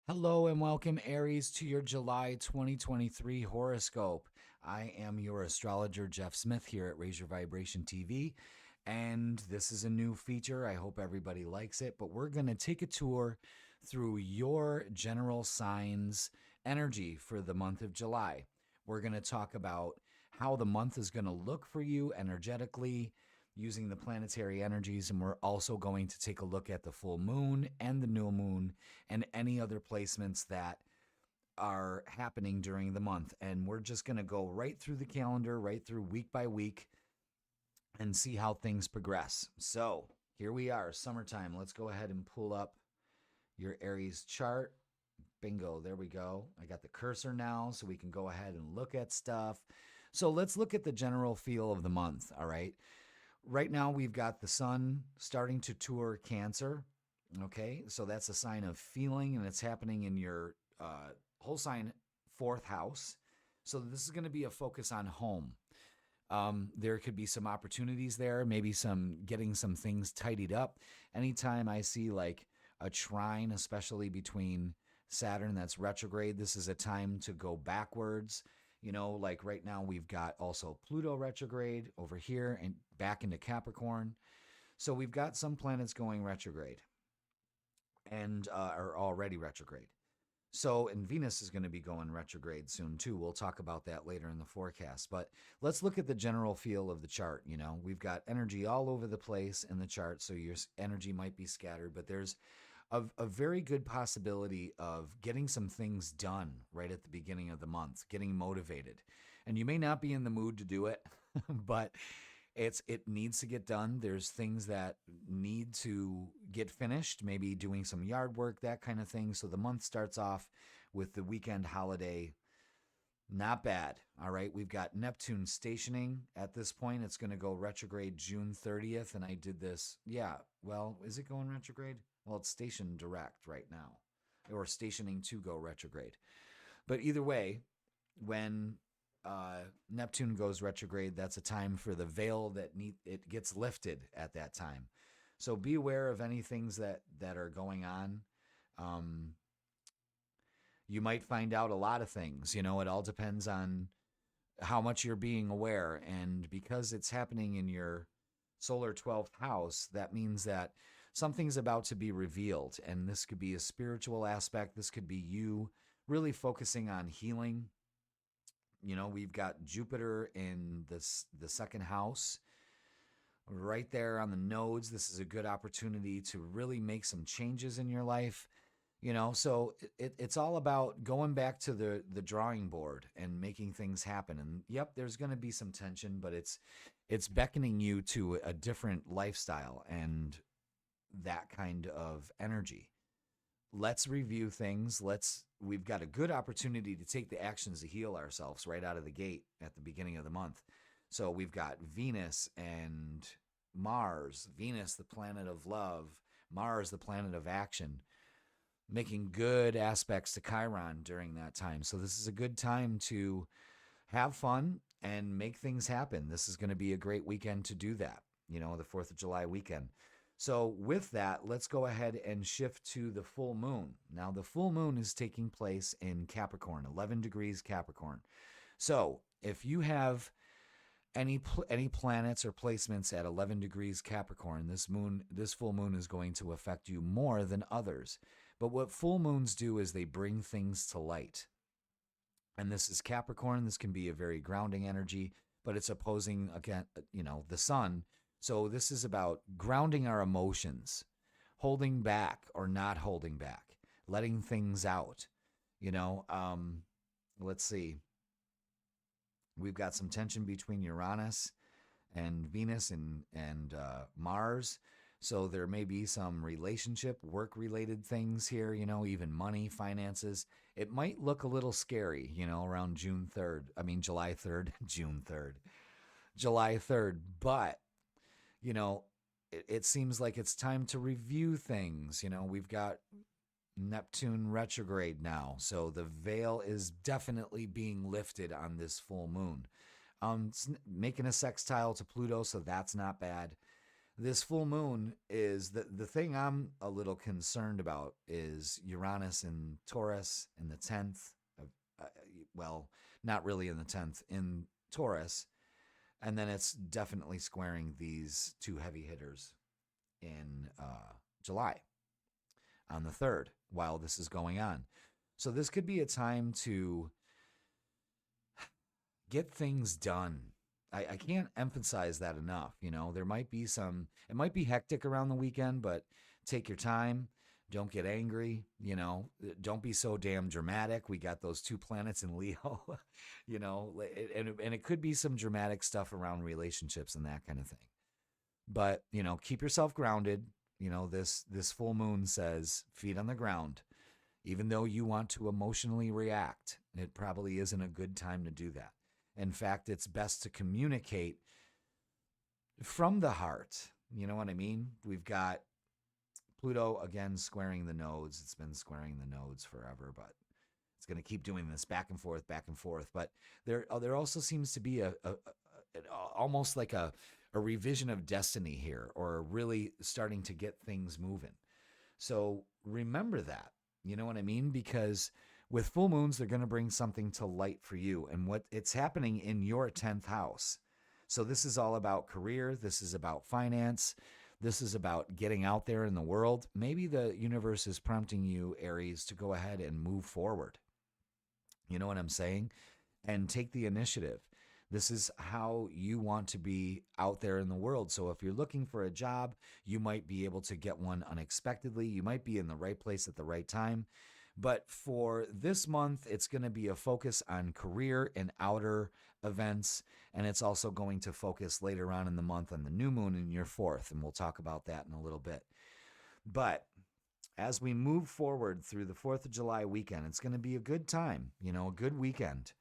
Hello and welcome, Aries, to your July 2023 horoscope. I am your astrologer, Jeff Smith, here at Raise Your Vibration TV. And this is a new feature. I hope everybody likes it. But we're going to take a tour through your general signs energy for the month of July. We're going to talk about how the month is going to look for you energetically using the planetary energies. And we're also going to take a look at the full moon and the new moon and any other placements that are happening during the month. And we're just going to go right through the calendar, right through week by week, and see how things progress. So here we are, summertime. Let's go ahead and pull up your Aries chart. Bingo, there we go. I got the cursor now, so we can go ahead and look at stuff. So let's look at the general feel of the month, all right? Right now, we've got the sun starting to tour Cancer. Okay, so that's a sign of feeling, and it's happening in your whole sign fourth house. So this is going to be a focus on home. There could be some opportunities there, maybe some getting some things tidied up. Anytime I see like a trine, especially between Saturn that's retrograde, this is a time to go backwards. You know, like right now we've got also Pluto retrograde over here and back into Capricorn. So we've got some planets going retrograde and are already retrograde. So, and Venus is going to be going retrograde soon too. We'll talk about that later in the forecast. But let's look at the general feel of the chart. You know, we've got energy all over the place in the chart, so your energy might be scattered, but there's a very good possibility of getting some things done right at the beginning of the month, getting motivated. And you may not be in the mood to do it, but it needs to get done. There's things that need to get finished, maybe doing some yard work, that kind of thing. So the month starts off with the weekend holiday. Not bad. All right. We've got Neptune stationing at this point. It's going to go retrograde June 30th. And I did this. Yeah. Well, is it going retrograde? Well, it's stationed direct right now, or stationing to go retrograde. But either way, when Neptune goes retrograde, that's a time for the veil it gets lifted at that time. So be aware of any things that are going on. Um, you might find out a lot of things. You know, it all depends on how much you're being aware, and because it's happening in your solar 12th house, that means that something's about to be revealed, and this could be a spiritual aspect. This could be you really focusing on healing. You know, we've got Jupiter in the second house right there on the nodes. This is a good opportunity to really make some changes in your life. You know, so it's all about going back to the drawing board and making things happen. And yep, there's going to be some tension, but it's beckoning you to a different lifestyle and that kind of energy. Let's review things. We've got a good opportunity to take the actions to heal ourselves right out of the gate at the beginning of the month. So we've got Venus and Mars. Venus, the planet of love, Mars, the planet of action, making good aspects to Chiron during that time. So this is a good time to have fun and make things happen. This is going to be a great weekend to do that, you know, the 4th of July weekend. So with that, let's go ahead and shift to the full moon. Now, the full moon is taking place in Capricorn, 11 degrees Capricorn. So if you have any planets or placements at 11 degrees Capricorn, this full moon is going to affect you more than others. But what full moons do is they bring things to light. And this is Capricorn. This can be a very grounding energy, but it's opposing again, you know, the sun. So this is about grounding our emotions, holding back or not holding back, letting things out. You know, let's see. We've got some tension between Uranus and Venus and Mars. So there may be some relationship, work related things here, you know, even money, finances. It might look a little scary, you know, around July 3rd, June 3rd, July 3rd. But, you know, it seems like it's time to review things. You know, we've got Neptune retrograde now. So the veil is definitely being lifted on this full moon. It's making a sextile to Pluto, so that's not bad. This full moon is the thing I'm a little concerned about is Uranus in Taurus in the 10th. Of, uh, well, not really in the 10th, in Taurus. And then it's definitely squaring these two heavy hitters in July on the 3rd while this is going on. So this could be a time to get things done. I can't emphasize that enough. You know, there might be it might be hectic around the weekend, but take your time. Don't get angry. You know, don't be so damn dramatic. We got those two planets in Leo, you know, and it could be some dramatic stuff around relationships and that kind of thing. But, you know, keep yourself grounded. You know, this full moon says feet on the ground. Even though you want to emotionally react, it probably isn't a good time to do that. In fact, it's best to communicate from the heart. You know what I mean? We've got Pluto again squaring the nodes. It's been squaring the nodes forever, but it's going to keep doing this back and forth, back and forth. But there also seems to be almost like a revision of destiny here, or really starting to get things moving. So remember that. You know what I mean? Because with full moons, they're going to bring something to light for you, and what it's happening in your 10th house. So this is all about career. This is about finance. This is about getting out there in the world. Maybe the universe is prompting you, Aries, to go ahead and move forward. You know what I'm saying? And take the initiative. This is how you want to be out there in the world. So if you're looking for a job, you might be able to get one unexpectedly. You might be in the right place at the right time. But for this month, it's going to be a focus on career and outer events. And it's also going to focus later on in the month on the new moon in your 4th. And we'll talk about that in a little bit. But as we move forward through the 4th of July weekend, it's going to be a good time, you know, a good weekend.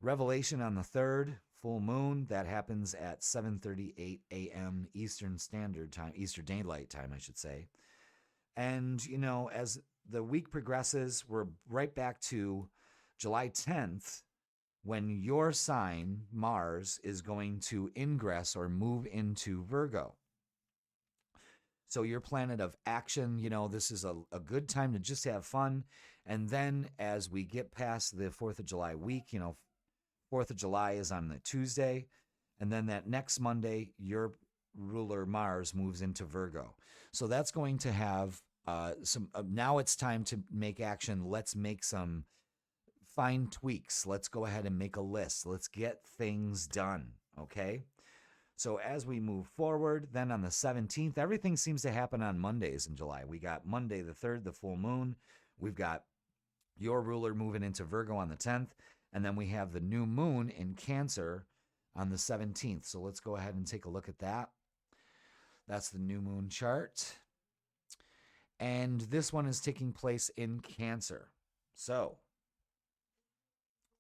Revelation on the 3rd, full moon, that happens at 7:38 a.m. Eastern Standard Time, Eastern Daylight Time, I should say. And, you know, as the week progresses, we're right back to July 10th when your sign, Mars, is going to ingress or move into Virgo. So your planet of action, you know, this is a good time to just have fun. And then as we get past the 4th of July week, you know, 4th of July is on the Tuesday. And then that next Monday, your ruler Mars moves into Virgo. So that's going to have now it's time to make action. Let's make some fine tweaks. Let's go ahead and make a list. Let's get things done. Okay. So as we move forward, then on the 17th, everything seems to happen on Mondays in July. We got Monday the 3rd, the full moon. We've got your ruler moving into Virgo on the 10th. And then we have the new moon in Cancer on the 17th. So let's go ahead and take a look at that. That's the new moon chart. And this one is taking place in Cancer. So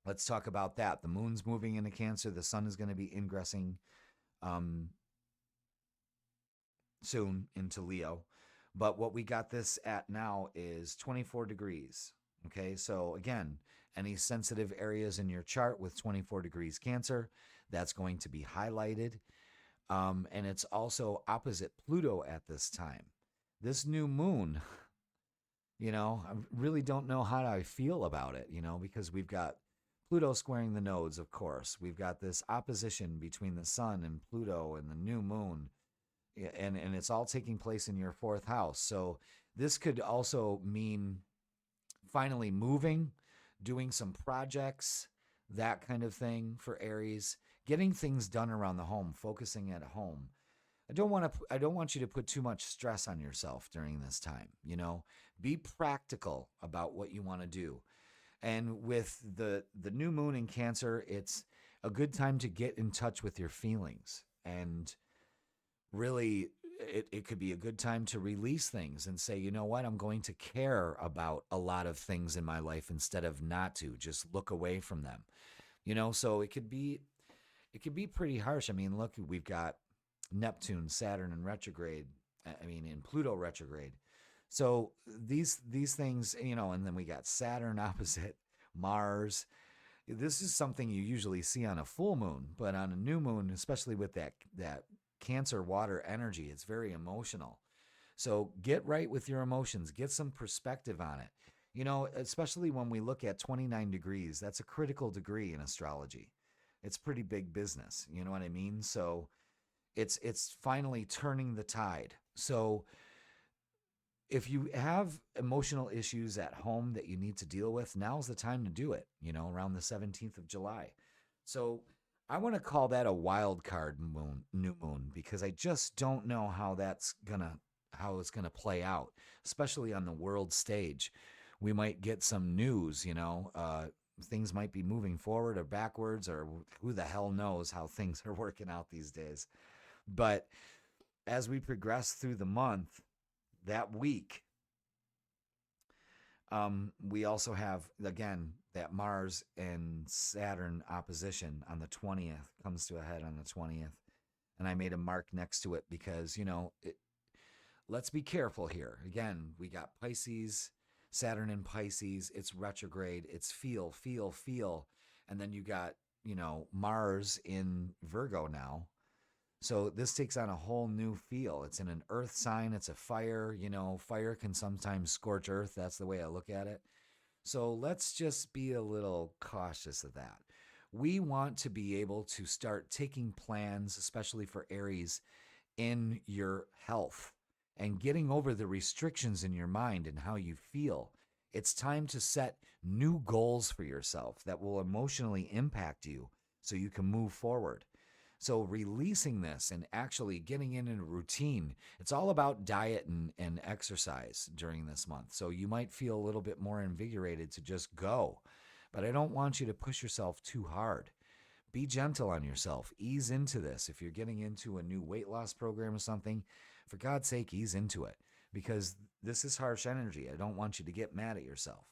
let's talk about that. The moon's moving into Cancer. The sun is going to be ingressing soon into Leo. But what we got this at now is 24 degrees. Okay, so again, any sensitive areas in your chart with 24 degrees Cancer, that's going to be highlighted. And it's also opposite Pluto at this time. This new moon, you know, I really don't know how I feel about it, you know, because we've got Pluto squaring the nodes, of course. We've got this opposition between the sun and Pluto and the new moon. And it's all taking place in your 4th house. So this could also mean finally moving, doing some projects, that kind of thing for Aries, getting things done around the home, focusing at home. I don't want you to put too much stress on yourself during this time, you know. Be practical about what you want to do. And with the new moon in Cancer, it's a good time to get in touch with your feelings. And really, it could be a good time to release things and say, you know what, I'm going to care about a lot of things in my life instead of not to just look away from them. You know, so it could be pretty harsh. I mean, look, we've got Neptune, Saturn in retrograde. I mean, in Pluto retrograde. So these things, you know, and then we got Saturn opposite Mars. This is something you usually see on a full moon, but on a new moon, especially with that Cancer water energy. It's very emotional. So get right with your emotions, get some perspective on it. Especially when we look at 29 degrees, that's a critical degree in astrology. It's pretty big business, you know what I mean? So it's finally turning the tide. So if you have emotional issues at home that you need to deal with, now's the time to do it, around the 17th of July. So I want to call that a wild card new moon, because I just don't know how it's gonna play out, especially on the world stage. We might get some news, things might be moving forward or backwards, or who the hell knows how things are working out these days. But as we progress through the month, that week, we also have, again, that Mars and Saturn opposition on the 20th comes to a head on the 20th. And I made a mark next to it because, let's be careful here. Again, we got Pisces, Saturn in Pisces. It's retrograde. It's feel, feel, feel. And then you got, Mars in Virgo now. So this takes on a whole new feel. It's in an earth sign. It's a fire. Fire can sometimes scorch earth. That's the way I look at it. So let's just be a little cautious of that. We want to be able to start taking plans, especially for Aries, in your health and getting over the restrictions in your mind and how you feel. It's time to set new goals for yourself that will emotionally impact you so you can move forward. So releasing this and actually getting in a routine, it's all about diet and exercise during this month. So you might feel a little bit more invigorated to just go. But I don't want you to push yourself too hard. Be gentle on yourself. Ease into this. If you're getting into a new weight loss program or something, for God's sake, ease into it, because this is harsh energy. I don't want you to get mad at yourself.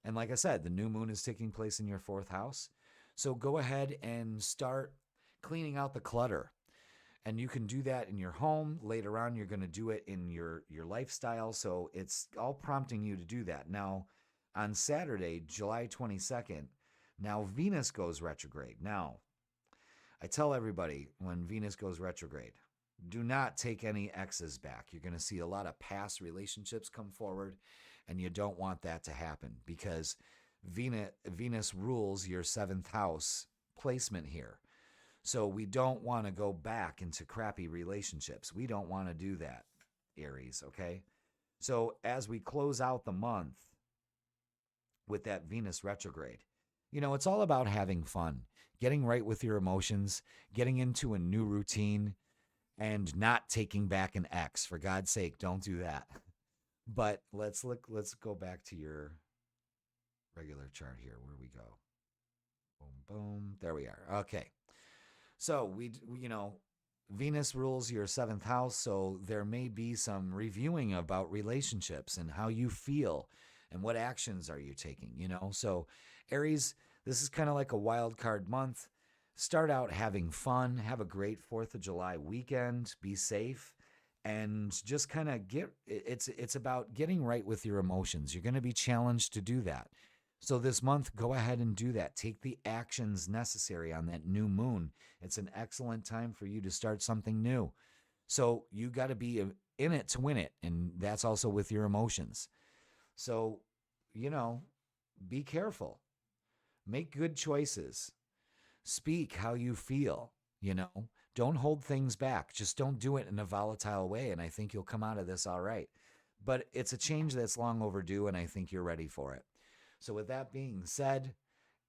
And like I said, the new moon is taking place in your 4th house. So go ahead and start cleaning out the clutter. And you can do that in your home. Later on, you're going to do it in your lifestyle. So it's all prompting you to do that. Now, on Saturday, July 22nd, now Venus goes retrograde. Now, I tell everybody when Venus goes retrograde, do not take any exes back. You're going to see a lot of past relationships come forward, and you don't want that to happen, because Venus rules your 7th house placement here. So we don't want to go back into crappy relationships. We don't want to do that, Aries, okay? So as we close out the month with that Venus retrograde, it's all about having fun, getting right with your emotions, getting into a new routine, and not taking back an ex. For God's sake, don't do that. But let's go back to your regular chart here. Where we go? Boom, boom. There we are. Okay. So Venus rules your 7th house, so there may be some reviewing about relationships and how you feel and what actions are you taking, So Aries, this is kind of like a wild card month. Start out having fun, have a great 4th of July weekend, be safe, and just kind of it's about getting right with your emotions. You're going to be challenged to do that. So this month, go ahead and do that. Take the actions necessary on that new moon. It's an excellent time for you to start something new. So you got to be in it to win it. And that's also with your emotions. So, be careful. Make good choices. Speak how you feel, Don't hold things back. Just don't do it in a volatile way. And I think you'll come out of this all right. But it's a change that's long overdue, and I think you're ready for it. So with that being said,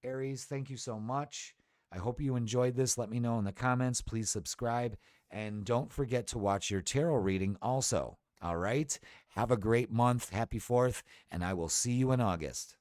Aries, thank you so much. I hope you enjoyed this. Let me know in the comments. Please subscribe. And don't forget to watch your tarot reading also. All right? Have a great month. Happy 4th. And I will see you in August.